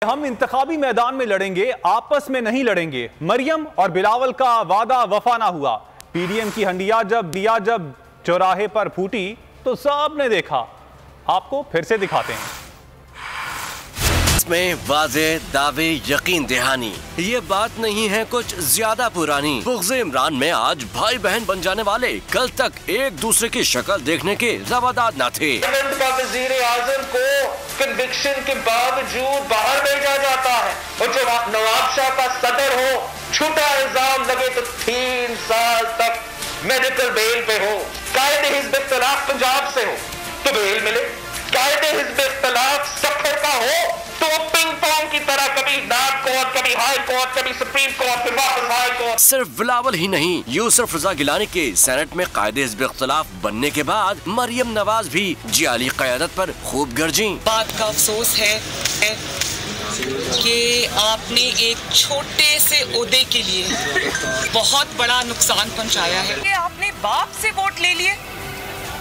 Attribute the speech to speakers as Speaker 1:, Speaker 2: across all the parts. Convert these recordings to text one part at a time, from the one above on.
Speaker 1: हम इंतखाबी मैदान में लड़ेंगे, आपस में नहीं लड़ेंगे। मरियम और बिलावल का वादा वफा ना हुआ। पीडीएम की हंडिया जब चौराहे पर फूटी तो सबने देखा। आपको फिर से दिखाते हैं।
Speaker 2: में वाज़े दावे यकीन दहानी, ये बात नहीं है कुछ ज्यादा पुरानी। बुग़्ज़ इमरान में आज भाई बहन बन जाने वाले कल तक एक दूसरे की शक्ल देखने के रवादात न थे।
Speaker 3: का वज़ीर आज़म को कन्विक्शन के बावजूद बाहर भेजा जाता है और जो नवाब शाह का सदर हो, छूटा इल्जाम लगे तो 3 साल तक मेडिकल बेल पे हो। कायदे हिज़्ब इख्तिलाफ पंजाब से हो तो बेल मिले, कायदे हिज़्ब इख्तिलाफ सफर का हो तो पिंग पोंग की तरह कभी नाब कोर्ट, कभी हाई कोर्ट, कभी सुप्रीम कोर्ट, फिर वापस हाई कोर्ट।
Speaker 2: सिर्फ बिलावल ही नहीं, यूसुफ रजा गिलानी के सेनेट में कायदे हिज़्ब इख्तिलाफ बनने के बाद मरियम नवाज भी जियाली क़यादत पर खूब गरजी।
Speaker 4: बात का अफसोस है कि आपने एक छोटे से ओहदे के लिए बहुत बड़ा नुकसान पहुंचाया है। कि आपने बाप से वोट ले लिए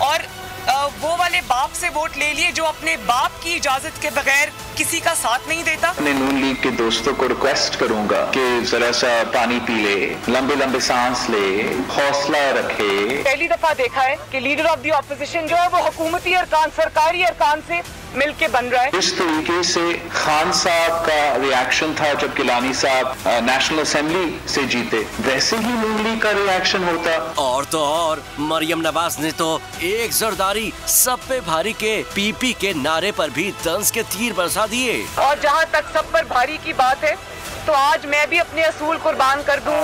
Speaker 4: और वो वाले बाप से वोट ले लिए जो अपने बाप की इजाजत के बगैर किसी का साथ नहीं देता।
Speaker 5: मैं नून लीग के दोस्तों को रिक्वेस्ट करूंगा कि जरा सा पानी पी ले, लंबे लंबे सांस ले, हौसला रखे।
Speaker 4: पहली दफा देखा है कि लीडर ऑफ द ऑपोजिशन जो है वो हुकूमती अरकान, सरकारी अरकान से मिलके बन रहा है।
Speaker 5: इस तरीके से खान साहब का रिएक्शन था जब गिलानी साहब नेशनल असेंबली से जीते, वैसे ही नून लीग का रिएक्शन होता।
Speaker 2: और तो और मरियम नवाज ने तो एक जरदारी सब पे भारी के पीपी के नारे पर भी तंज के तीर बरसा दिए।
Speaker 4: और जहाँ तक सब पर भारी की बात है तो आज मैं भी अपने असूल कुर्बान कर दूं,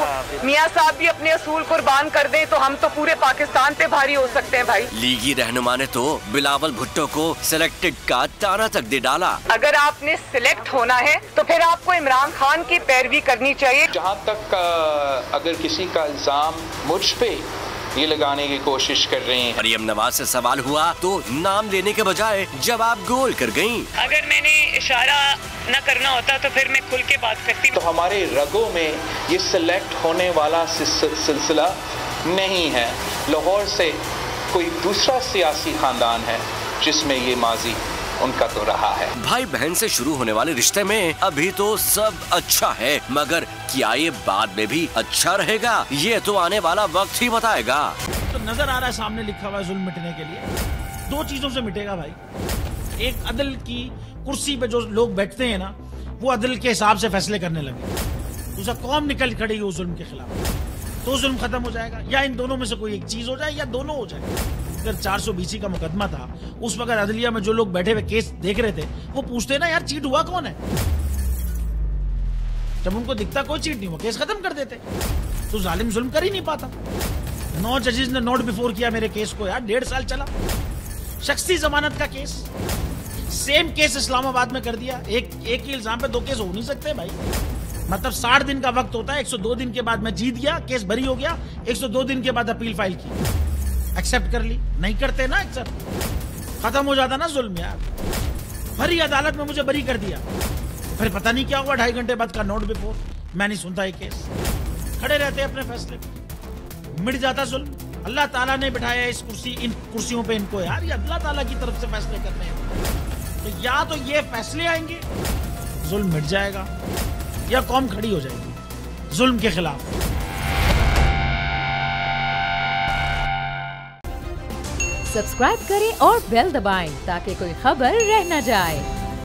Speaker 4: मियां साहब भी अपने असूल कुर्बान कर दें तो हम तो पूरे पाकिस्तान पे भारी हो सकते हैं भाई।
Speaker 2: लीगी रहनुमा ने तो बिलावल भुट्टो को सिलेक्टेड का ताना तक दे डाला।
Speaker 4: अगर आपने सिलेक्ट होना है तो फिर आपको इमरान खान की पैरवी करनी चाहिए।
Speaker 3: जहाँ तक अगर किसी का इल्जाम मुझ पे ये लगाने की कोशिश कर रहे हैं।
Speaker 2: मरियम नवाज से सवाल हुआ तो नाम लेने के बजाय जवाब गोल कर गयी।
Speaker 4: अगर मैंने इशारा न करना होता तो फिर मैं खुल के बात करती।
Speaker 3: तो हमारे रगों में ये सिलेक्ट होने वाला सिलसिला नहीं है। लाहौर से कोई दूसरा सियासी खानदान है जिसमें ये माजी उनका तो रहा है।
Speaker 2: भाई बहन से शुरू होने वाले रिश्ते में अभी तो सब अच्छा है, मगर क्या ये बाद में भी अच्छा रहेगा, ये तो आने वाला वक्त ही बताएगा।
Speaker 6: तो नजर आ रहा है सामने लिखा हुआ है जुल्म मिटने के लिए 2 चीजों से मिटेगा भाई। एक, अदल की कुर्सी पे जो लोग बैठते हैं ना, वो अदल के हिसाब से फैसले करने लगे। दूसरा, कौम निकल खड़ी उस जुल्म के खिलाफ, तो जुल्म खत्म हो जाएगा। या इन दोनों में से कोई एक चीज हो जाए या दोनों हो जाए। अगर 420 का मुकदमा था, उस वक्त अदलिया में जो लोग बैठे हुए केस देख रहे थे वो पूछते ना यार चीट हुआ कौन है। जब उनको दिखता कोई चीट नहीं हुआ, केस खत्म कर देते। तो जालिम जुल्म कर ही नहीं पाता। 9 जजेस ने नोट बिफोर किया मेरे केस को यार, 1.5 साल चला। शख्सी जमानत का केस, सेम केस इस्लामाबाद में कर दिया। एक ही इल्जाम पे 2 केस हो नहीं सकते भाई। मतलब 60 दिन का वक्त होता है। 102 दिन के बाद मैं जीत गया, केस भरी हो गया। 102 दिन के बाद अपील फाइल की, एक्सेप्ट कर ली। नहीं करते ना एक्सेप्ट, खत्म हो जाता ना जुल्म यार। भरी अदालत में मुझे बरी कर दिया, फिर पता नहीं क्या हुआ 2.5 घंटे बाद का नोट बिफोर। मैं नहीं सुनता ये केस, खड़े रहते अपने फैसले पे, मिट जाता जुल्म। अल्लाह ताला ने बिठाया इन कुर्सियों पे इनको यार, ये अल्लाह ताला की तरफ से फैसले करने हैं। तो या तो ये फैसले आएंगे, जुल्म मिट जाएगा, या कौम खड़ी हो जाएगी जुल्म के खिलाफ।
Speaker 7: सब्सक्राइब करें और बेल दबाएं ताकि कोई खबर रह न जाए।